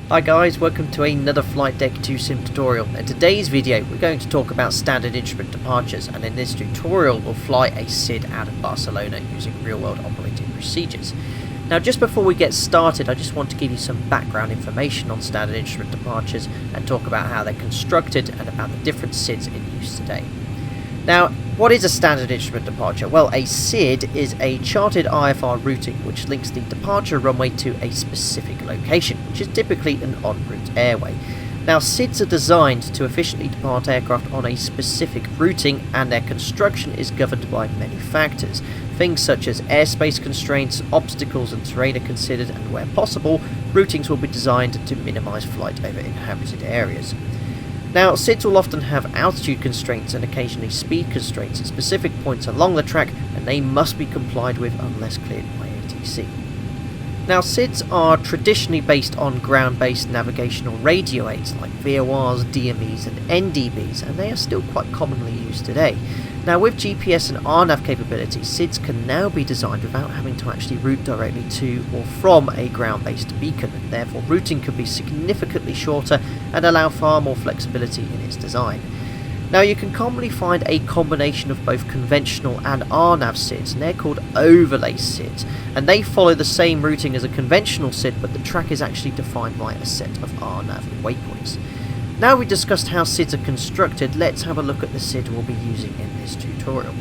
Hi guys, welcome to another Flight Deck 2 Sim tutorial. In today's video we're going to talk about standard instrument departures, and in this tutorial we'll fly a SID out of Barcelona using real world operating procedures. Now just before we get started, I just want to give you some background information on standard instrument departures and talk about how they're constructed and about the different SIDs in use today. Now, what is a standard instrument departure? Well, a SID is a charted IFR routing which links the departure runway to a specific location, which is typically an en route airway. Now, SIDs are designed to efficiently depart aircraft on a specific routing, and their construction is governed by many factors. Things such as airspace constraints, obstacles and terrain are considered, and where possible, routings will be designed to minimise flight over inhabited areas. Now, SIDs will often have altitude constraints and occasionally speed constraints at specific points along the track, and they must be complied with unless cleared by ATC. Now, SIDs are traditionally based on ground-based navigational radio aids like VORs, DMEs and NDBs, and they are still quite commonly used today. Now, with GPS and RNAV capabilities, SIDs can now be designed without having to actually route directly to or from a ground-based beacon, and therefore routing can be significantly shorter and allow far more flexibility in its design. Now, you can commonly find a combination of both conventional and RNAV SIDs, and they're called overlay SIDs, and they follow the same routing as a conventional SID, but the track is actually defined by a set of RNAV waypoints. Now we discussed how SIDs are constructed, let's have a look at the SID we'll be using in this tutorial.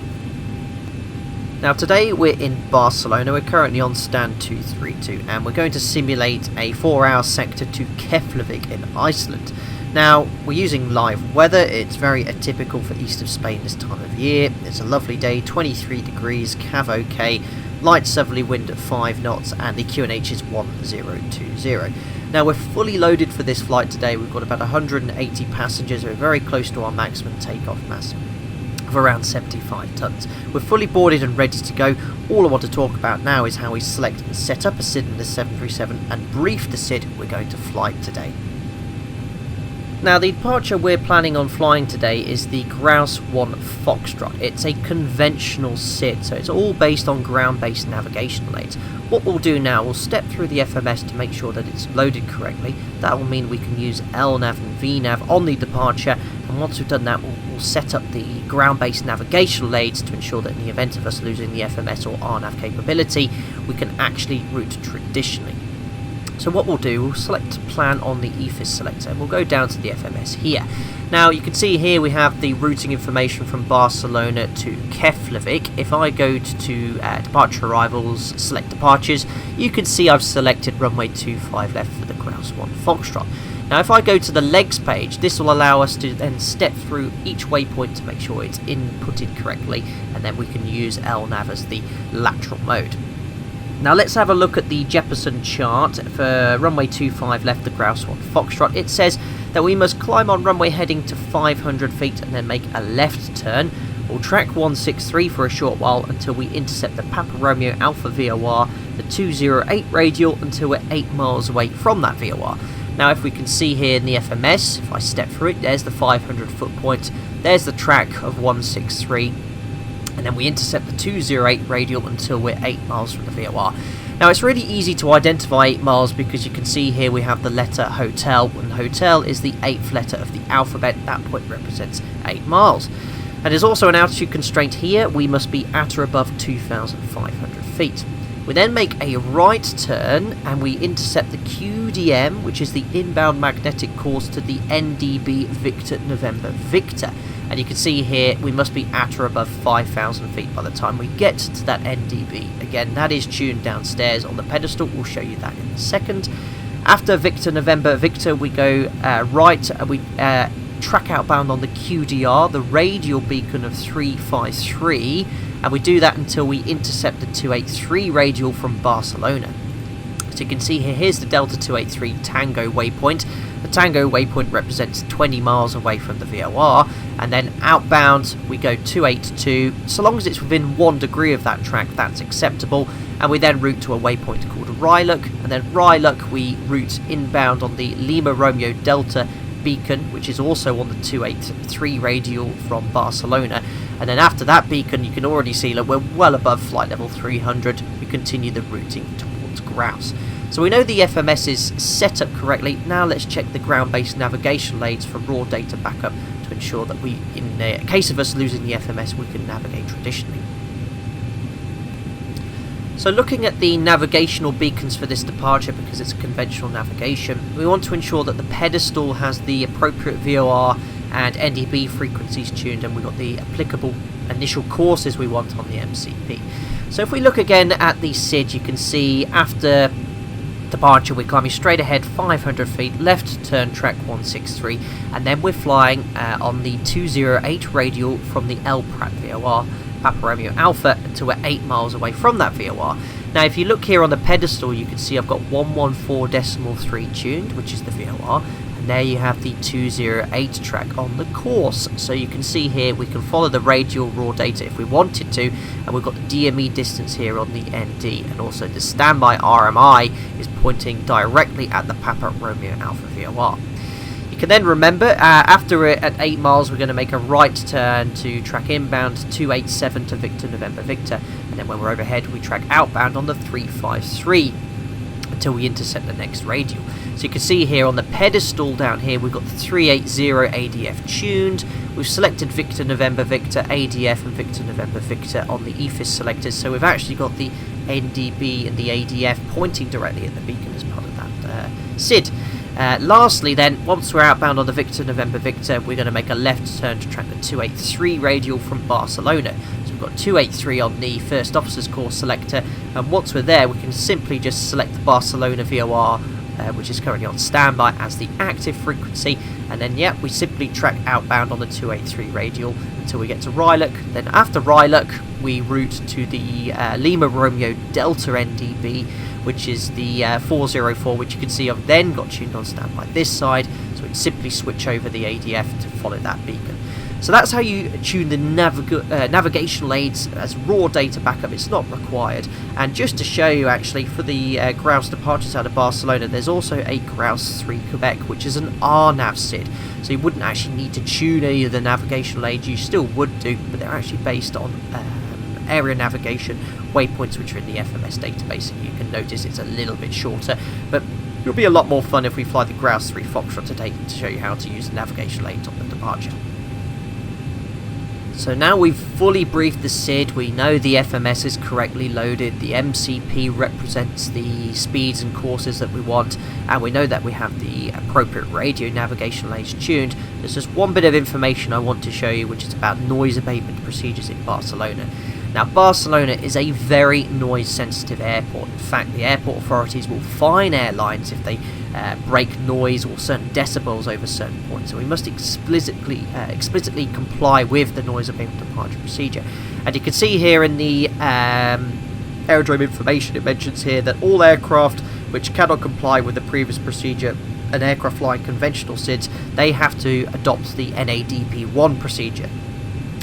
Now today we're in Barcelona, we're currently on stand 232, and we're going to simulate a 4-hour sector to Keflavik in Iceland. Now, we're using live weather. It's very atypical for east of Spain this time of year. It's a lovely day, 23 degrees, cav OK, light southerly wind at 5 knots, and the QNH is 1020. Now, we're fully loaded for this flight today. We've got about 180 passengers. We're very close to our maximum takeoff mass of around 75 tons. We're fully boarded and ready to go. All I want to talk about now is how we select and set up a SID in the 737 and brief the SID we're going to fly today. Now, the departure we're planning on flying today is the GRAUS 1 Foxtrot. It's a conventional SID, so it's all based on ground-based navigational aids. What we'll do now, we'll step through the FMS to make sure that it's loaded correctly. That will mean we can use LNAV and VNAV on the departure, and once we've done that, we'll set up the ground-based navigational aids to ensure that in the event of us losing the FMS or RNAV capability, we can actually route traditionally. So what we'll do, we'll select plan on the EFIS selector, and we'll go down to the FMS here. Now you can see here we have the routing information from Barcelona to Keflavik. If I go to departure arrivals, select departures, you can see I've selected runway 25 left for the GRAUS 1 Foxtrot. Now if I go to the legs page, this will allow us to then step through each waypoint to make sure it's inputted correctly, and then we can use LNAV as the lateral mode. Now let's have a look at the Jeppesen chart for runway 25 left, the GRAUS 1 Foxtrot. It says that we must climb on runway heading to 500 feet and then make a left turn. We'll track 163 for a short while until we intercept the Papa Romeo Alpha VOR, the 208 radial, until we're 8 miles away from that VOR. Now if we can see here in the FMS, if I step through it, there's the 500 foot point, there's the track of 163. And then we intercept the 208 radial until we're 8 miles from the VOR. Now it's really easy to identify 8 miles because you can see here we have the letter hotel, and hotel is the 8th letter of the alphabet. That point represents 8 miles. And there's also an altitude constraint here. We must be at or above 2,500 feet. We then make a right turn and we intercept the QDM, which is the inbound magnetic course to the NDB Victor November Victor. And you can see here we must be at or above 5,000 feet by the time we get to that NDB. Again, that is tuned downstairs on the pedestal. We'll show you that in a second. After Victor November Victor, we go right, and we track outbound on the QDR, the radial beacon of 353, and we do that until we intercept the 283 radial from Barcelona. So you can see here, here's the Delta 283 Tango waypoint. The Tango waypoint represents 20 miles away from the VOR, and then outbound we go 282. So long as it's within 1 degree of that track, that's acceptable, and we then route to a waypoint called Ryluk, and then Ryluk we route inbound on the Lima Romeo Delta beacon, which is also on the 283 radial from Barcelona. And then after that beacon, you can already see that we're well above flight level 300. We continue the routing towards GRAUS. So we know the FMS is set up correctly. Now let's check the ground-based navigational aids for raw data backup to ensure that we, in case of us losing the FMS, we can navigate traditionally. So looking at the navigational beacons for this departure, because it's conventional navigation, we want to ensure that the pedestal has the appropriate VOR and NDB frequencies tuned, and we've got the applicable initial courses we want on the MCP. So if we look again at the SID, you can see after departure we're climbing straight ahead 500 feet, left turn track 163, and then we're flying on the 208 radial from the L Prat VOR, Papa Romeo Alpha, until we're 8 miles away from that VOR. Now if you look here on the pedestal, you can see I've got 114.3 tuned, which is the VOR, and there you have the 208 track on the course. So you can see here we can follow the radial raw data if we wanted to, and we've got the DME distance here on the ND, and also the standby RMI is pointing directly at the Papa Romeo Alpha VOR. You can then remember, after at 8 miles, we're going to make a right turn to track inbound 287 to Victor November Victor, and then when we're overhead, we track outbound on the 353 until we intercept the next radial. So you can see here on the pedestal down here, we've got the 380 ADF tuned. We've selected Victor November Victor, ADF, and Victor November Victor on the EFIS selectors, so we've actually got the NDB and the ADF pointing directly at the beacon as part of that SID. Lastly then, once we're outbound on the Victor November Victor, we're going to make a left turn to track the 283 radial from Barcelona. So we've got 283 on the first officer's course selector, and once we're there we can simply just select the Barcelona VOR, which is currently on standby, as the active frequency, and then we simply track outbound on the 283 radial until we get to Ryluk. Then after Ryluk we route to the Lima Romeo Delta NDB, which is the 404, which you can see I've then got tuned on standby this side, so we can simply switch over the ADF to follow that beacon. So that's how you tune the navigational aids as raw data backup. It's not required. And just to show you, actually, for the GRAUS departures out of Barcelona, there's also a GRAUS 3 Quebec, which is an RNAV SID. So you wouldn't actually need to tune any of the navigational aids. You still would do, but they're actually based on area navigation waypoints, which are in the FMS database, and you can notice it's a little bit shorter, but it'll be a lot more fun if we fly the GRAUS 3 Foxtrot today to show you how to use the navigational aids on the departure. So now we've fully briefed the SID, we know the FMS is correctly loaded, the MCP represents the speeds and courses that we want, and we know that we have the appropriate radio navigational aids tuned. There's just one bit of information I want to show you, which is about noise abatement procedures in Barcelona. Now, Barcelona is a very noise-sensitive airport. In fact, the airport authorities will fine airlines if they break noise or certain decibels over certain points. So we must explicitly comply with the noise abatement departure procedure. And you can see here in the aerodrome information, it mentions here that all aircraft which cannot comply with the previous procedure, an aircraft flying conventional SIDs, they have to adopt the NADP1 procedure.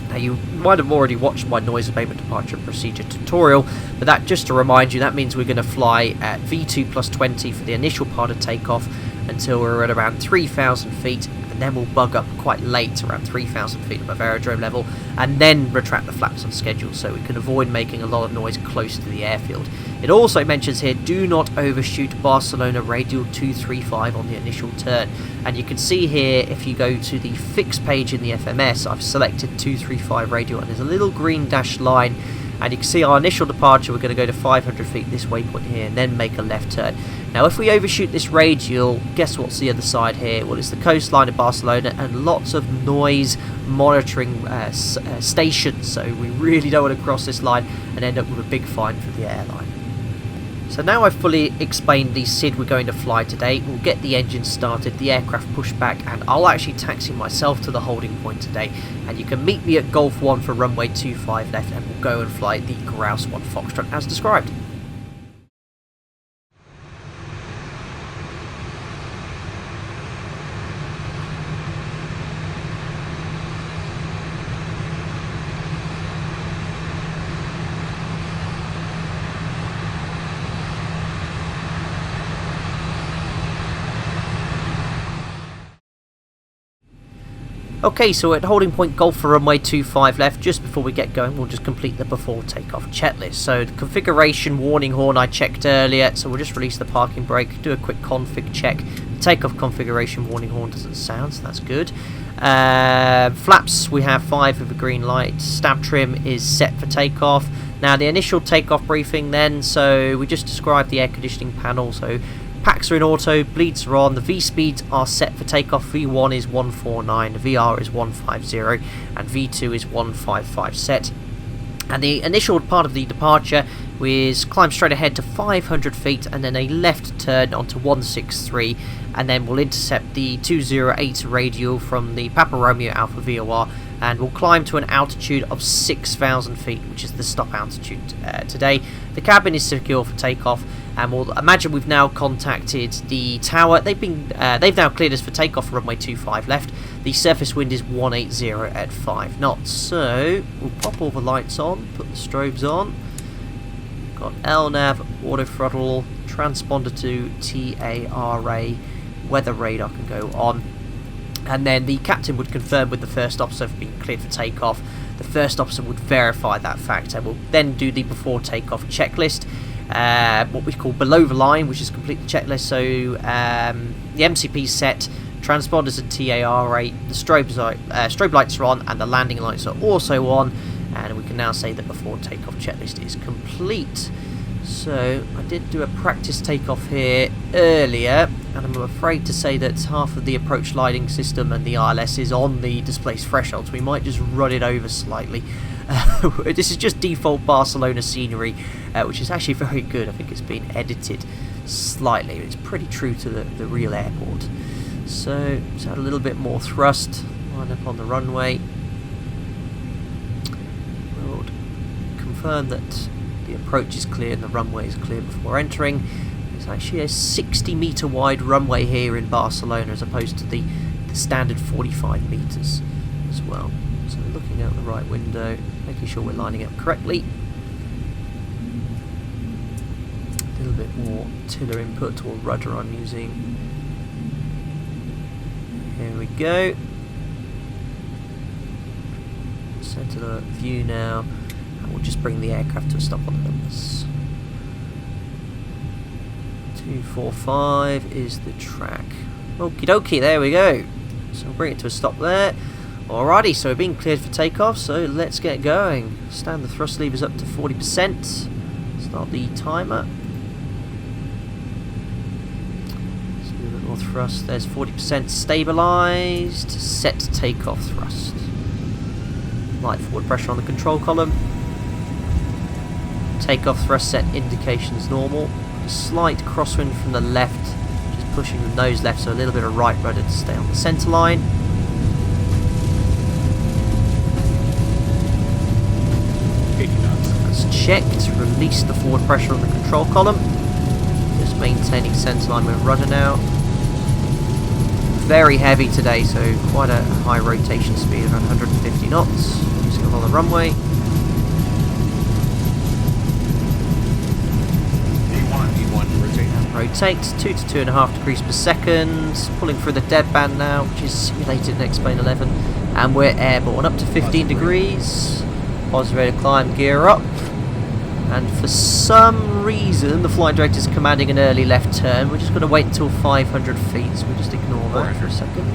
Now, you might have already watched my noise abatement departure procedure tutorial, but that, just to remind you, that means we're going to fly at V2 plus 20 for the initial part of takeoff until we're at around 3,000 feet, and then we'll bug up quite late, around 3,000 feet above aerodrome level, and then retract the flaps on schedule so we can avoid making a lot of noise close to the airfield. It also mentions here, do not overshoot Barcelona radial 235 on the initial turn. And you can see here, if you go to the fix page in the FMS, I've selected 235 radial, and there's a little green dashed line, and you can see our initial departure, we're going to go to 500 feet this waypoint here, and then make a left turn. Now, if we overshoot this radial, guess what's the other side here? Well, it's the coastline of Barcelona and lots of noise monitoring stations, so we really don't want to cross this line and end up with a big fine for the airline. So now I've fully explained the SID we're going to fly today. We'll get the engine started, the aircraft pushed back, and I'll actually taxi myself to the holding point today. And you can meet me at Golf 1 for runway 25 left, and we'll go and fly the GRAUS 1 Foxtrot as described. Okay, so at holding point Golf for runway 25 left. Just before we get going, we'll just complete the before takeoff checklist. So the configuration warning horn I checked earlier, so we'll just release the parking brake, do a quick config check. The takeoff configuration warning horn doesn't sound, so that's good. Flaps, we have 5 with a green light. Stab trim is set for takeoff. Now the initial takeoff briefing then, so we just described the air conditioning panel. So packs are in auto, bleeds are on, the V-speeds are set for takeoff. V1 is 149, VR is 150, and V2 is 155 set. And the initial part of the departure is climb straight ahead to 500 feet and then a left turn onto 163, and then we'll intercept the 208 radial from the Papa Romeo Alpha VOR, and we'll climb to an altitude of 6,000 feet, which is the stop altitude today. The cabin is secure for takeoff, and we'll imagine we've now contacted the tower. They've now cleared us for takeoff for runway 25 left. The surface wind is 180 at 5 knots. So we'll pop all the lights on, put the strobes on. Got LNAV, auto throttle, transponder to TARA, weather radar can go on. And then the captain would confirm with the first officer for being cleared for takeoff. The first officer would verify that fact, and we'll then do the before takeoff checklist, what we call below the line, which is complete the checklist. So the MCP set, transponders and TARA, the strobe lights are on, and the landing lights are also on, and we can now say that before takeoff checklist is complete. So I did do a practice takeoff here earlier, and I'm afraid to say that half of the approach lighting system and the ILS is on the displaced threshold, so we might just run it over slightly. This is just default Barcelona scenery, which is actually very good. I think it's been edited slightly. It's pretty true to the real airport. So let's add a little bit more thrust, line up on the runway. We'll confirm that the approach is clear and the runway is clear before entering. There's actually a 60-metre wide runway here in Barcelona as opposed to the standard 45 metres as well. So looking out the right window, making sure we're lining up correctly. A little bit more tiller input or rudder I'm using. Here we go. Centre the view now. We'll just bring the aircraft to a stop on the numbers. 245 is the track. Okie dokie, there we go. So we'll bring it to a stop there. Alrighty, so we're being cleared for takeoff, so let's get going. Stand the thrust levers up to 40%. Start the timer. Let's do a bit more thrust. There's 40% stabilised. Set takeoff thrust. Light forward pressure on the control column. Takeoff thrust set indications normal. A slight crosswind from the left, just pushing the nose left, so a little bit of right rudder to stay on the centre line. That's checked. Release the forward pressure on the control column. Just maintaining centre line with rudder now. Very heavy today, so quite a high rotation speed, around 150 knots. Just go on the runway. Rotate 2 to 2.5 degrees per second, pulling through the deadband now, which is simulated in X-Plane 11, and we're airborne up to 15 degrees. Positive rate of climb, gear up, and for some reason the flight director is commanding an early left turn. We're just going to wait until 500 feet, so we'll just ignore that for a second.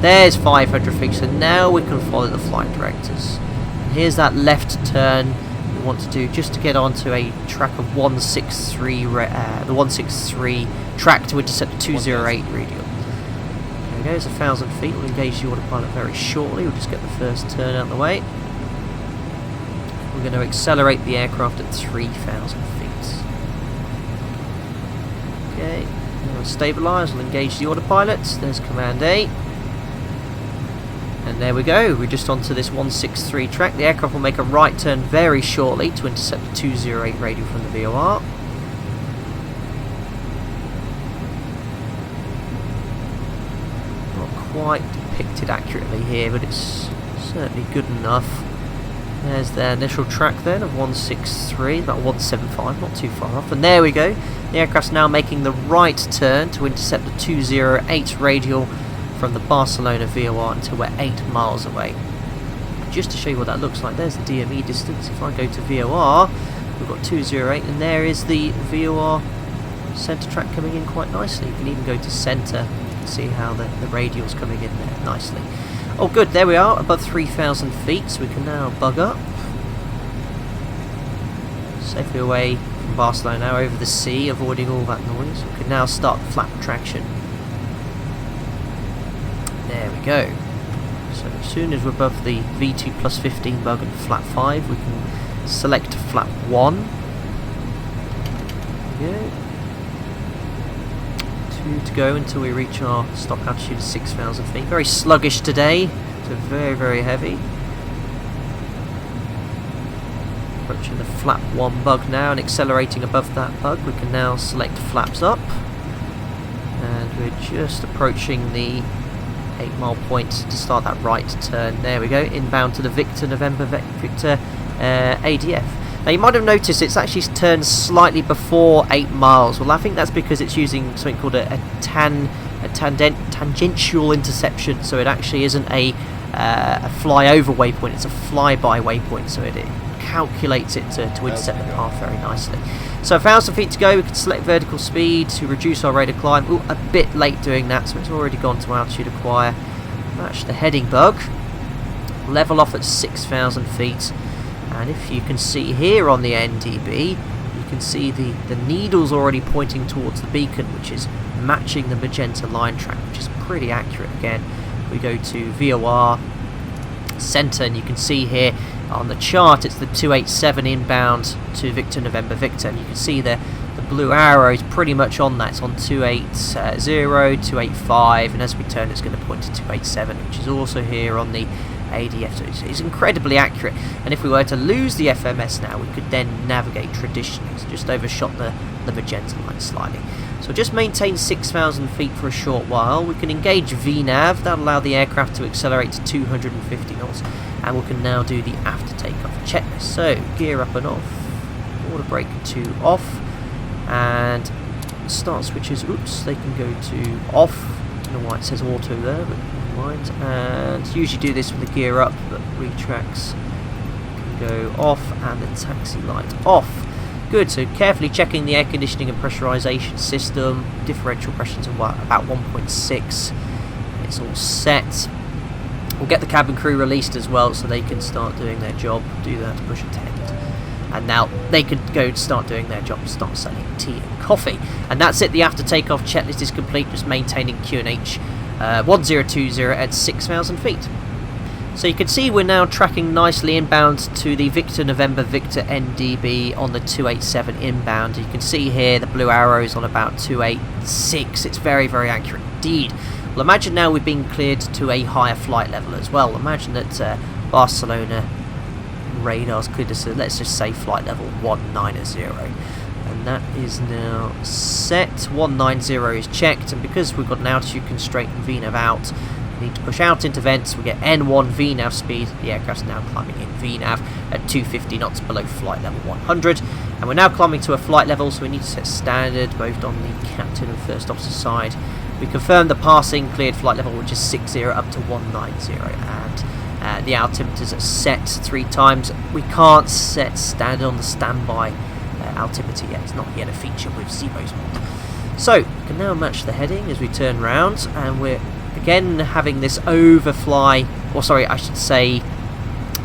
There's 500 feet, so now we can follow the flight directors. And here's that left turn want to do just to get onto a track of 163, the 163 track to intercept the 208 radial. There we go, it's 1,000 feet. We'll engage the autopilot very shortly. We'll just get the first turn out of the way. We're going to accelerate the aircraft at 3,000 feet. Okay, now we'll stabilise. We'll engage the autopilot. There's Command A. And there we go, we're just onto this 163 track. The aircraft will make a right turn very shortly to intercept the 208 radial from the VOR. Not quite depicted accurately here, but it's certainly good enough. There's the initial track then of 163, about 175, not too far off. And there we go, the aircraft's now making the right turn to intercept the 208 radial from the Barcelona VOR until we're 8 miles away. Just to show you what that looks like, there's the DME distance. If I go to VOR, we've got 208, and there is the VOR centre track coming in quite nicely. You can even go to centre, you can see how the radial's coming in there nicely. Oh good, there we are, above 3,000 feet, so we can now bug up. Safely away from Barcelona, now over the sea, avoiding all that noise. We can now start flap traction. There we go. So as soon as we're above the V2 plus 15 bug and flap 5, we can select flap 1. There we go. 2 to go until we reach our stop altitude of 6,000 feet. Very sluggish today, so very, very heavy. Approaching the flap 1 bug now and accelerating above that bug. We can now select flaps up. And we're just approaching the 8 mile point to start that right turn. There we go, inbound to the Victor November Victor ADF. Now you might have noticed it's actually turned slightly before 8 miles. Well, I think that's because it's using something called a tangential interception, so it actually isn't a flyover waypoint, it's a flyby waypoint, so it calculates it to intercept the path very nicely. So 1,000 feet to go, we can select vertical speed to reduce our rate of climb. Ooh, a bit late doing that, so it's already gone to altitude acquire. Match the heading bug. Level off at 6,000 feet. And if you can see here on the NDB, you can see the needle's already pointing towards the beacon, which is matching the magenta line track, which is pretty accurate again. We go to VOR centre, and you can see here on the chart it's the 287 inbound to Victor November Victor, and you can see the blue arrow is pretty much on that. It's on 280, 285, and as we turn it's going to point to 287, which is also here on the ADF, so it's incredibly accurate. And if we were to lose the FMS now, we could then navigate traditionally. So just overshot the magenta line slightly. So just maintain 6,000 feet for a short while. We can engage VNAV, that'll allow the aircraft to accelerate to 250 knots, and we can now do the after takeoff checklist. So gear up and off, auto brake to off, and start switches, oops, they can go to off. I don't know why it says auto there, but never mind. And usually do this with the gear up, but retracts can go off, and the taxi light off. Good, so carefully checking the air conditioning and pressurization system. Differential pressures of about 1.6. It's all set. We'll get the cabin crew released as well, so they can start doing their job. Do that, push attend. And now they could go start doing their job, start selling tea and coffee. And that's it, the after takeoff checklist is complete, just maintaining QNH 1020 at 6,000 feet. So you can see we're now tracking nicely inbound to the Victor November Victor NDB on the 287 inbound. You can see here the blue arrows on about 286. It's very, very accurate indeed. Well, imagine now we've been cleared to a higher flight level as well. Imagine that Barcelona radars cleared us to, let's just say, flight level 190. And that is now set. 190 is checked, and because we've got an altitude constraint and VNAV out, we need to push out into vents. We get N1 VNAV speed. The aircraft's now climbing in VNAV at 250 knots below flight level 100. And we're now climbing to a flight level, so we need to set standard both on the captain and first officer side. We confirm the passing cleared flight level, which is 60 up to 190, and the altimeters are set 3 times. We can't set standard on the standby altimeter yet. It's not yet a feature with ZIBO's mod. So we can now match the heading as we turn round, and we're again having this overfly, or sorry, I should say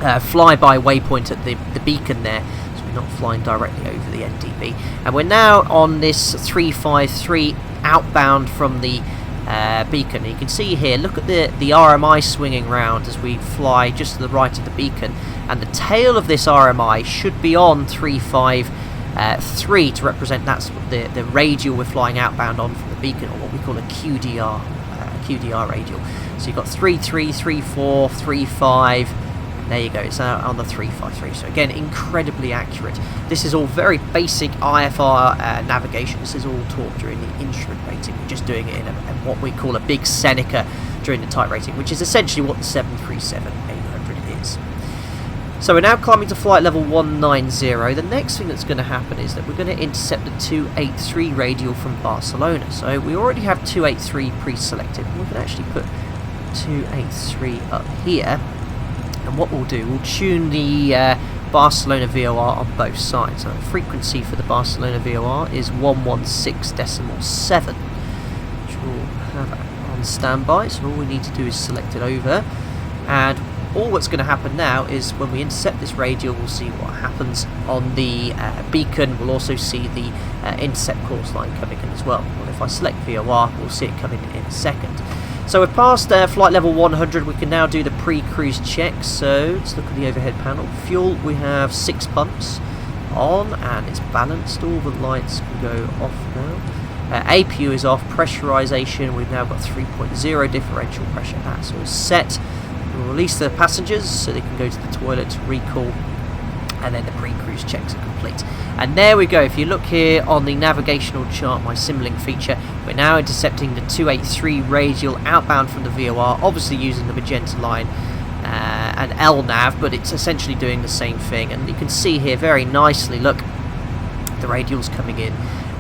flyby waypoint at the beacon there, so we're not flying directly over the NDB. And we're now on this 353 outbound from the beacon. And you can see here, look at the RMI swinging round as we fly just to the right of the beacon, and the tail of this RMI should be on 353 to represent that's the radial we're flying outbound on from the beacon, or what we call a QDR radial. So you've got 33, 34, 35. There you go, it's out on the 353. So again, incredibly accurate. This is all very basic IFR navigation. This is all taught during the instrument rating. We're just doing it in what we call a big Seneca during the type rating, which is essentially what the 737-800 is. So we're now climbing to flight level 190. The next thing that's going to happen is that we're going to intercept the 283 radial from Barcelona. So we already have 283 pre-selected. We can actually put 283 up here. And what we'll do, we'll tune the Barcelona VOR on both sides. So the frequency for the Barcelona VOR is 116.7, which we'll have on standby. So all we need to do is select it over, and all that's going to happen now is when we intercept this radial, we'll see what happens on the beacon. We'll also see the intercept course line coming in as well. Well, if I select VOR, we'll see it coming in a second. So we're past flight level 100. We can now do the pre-cruise check. So let's look at the overhead panel. Fuel, we have 6 pumps on and it's balanced. All the lights can go off now. APU is off. Pressurization, we've now got 3.0 differential pressure. That's all set. We'll release the passengers so they can go to the toilet, recall, and then the pre-cruise checks are complete. And there we go. If you look here on the navigational chart, my Simlink feature, we're now intercepting the 283 radial outbound from the VOR, obviously using the magenta line and LNAV, but it's essentially doing the same thing. And you can see here very nicely, look, the radial's coming in,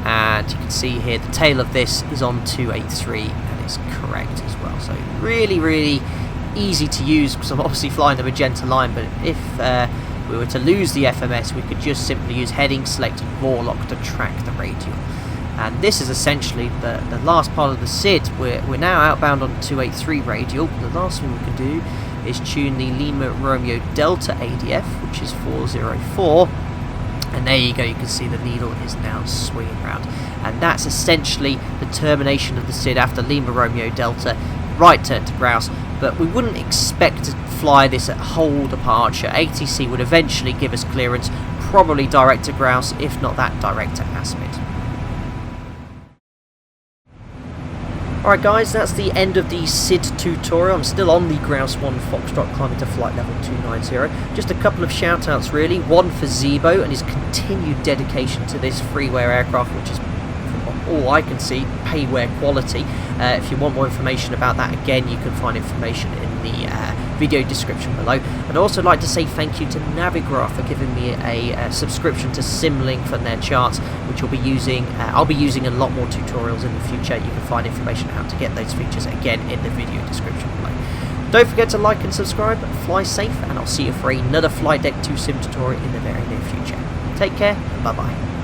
and you can see here the tail of this is on 283 and it's correct as well. So really easy to use because I'm obviously flying the magenta line, but if we were to lose the FMS, we could just simply use heading select Vorlock to track the radial. And this is essentially the last part of the SID. We're now outbound on 283 radial. The last thing we can do is tune the Lima Romeo Delta ADF, which is 404. And there you go, you can see the needle is now swinging around. And that's essentially the termination of the SID after Lima Romeo Delta, right turn to GRAUS. But we wouldn't expect to fly this at whole departure. ATC would eventually give us clearance, probably direct to GRAUS, if not that, direct to ASMID. Alright guys, that's the end of the SID tutorial. I'm still on the GRAUS 1 Foxtrot climbing to flight level 290. Just a couple of shout outs really. One for ZIBO and his continued dedication to this freeware aircraft, which is, from all I can see, payware quality. If you want more information about that, again, you can find information in the video description below. I'd also like to say thank you to Navigraph for giving me a subscription to Simlink for their charts, which I'll be using a lot more tutorials in the future. You can find information on how to get those features again in the video description below. Don't forget to like and subscribe, fly safe, and I'll see you for another Flight Deck 2 Sim tutorial in the very near future. Take care, and bye bye.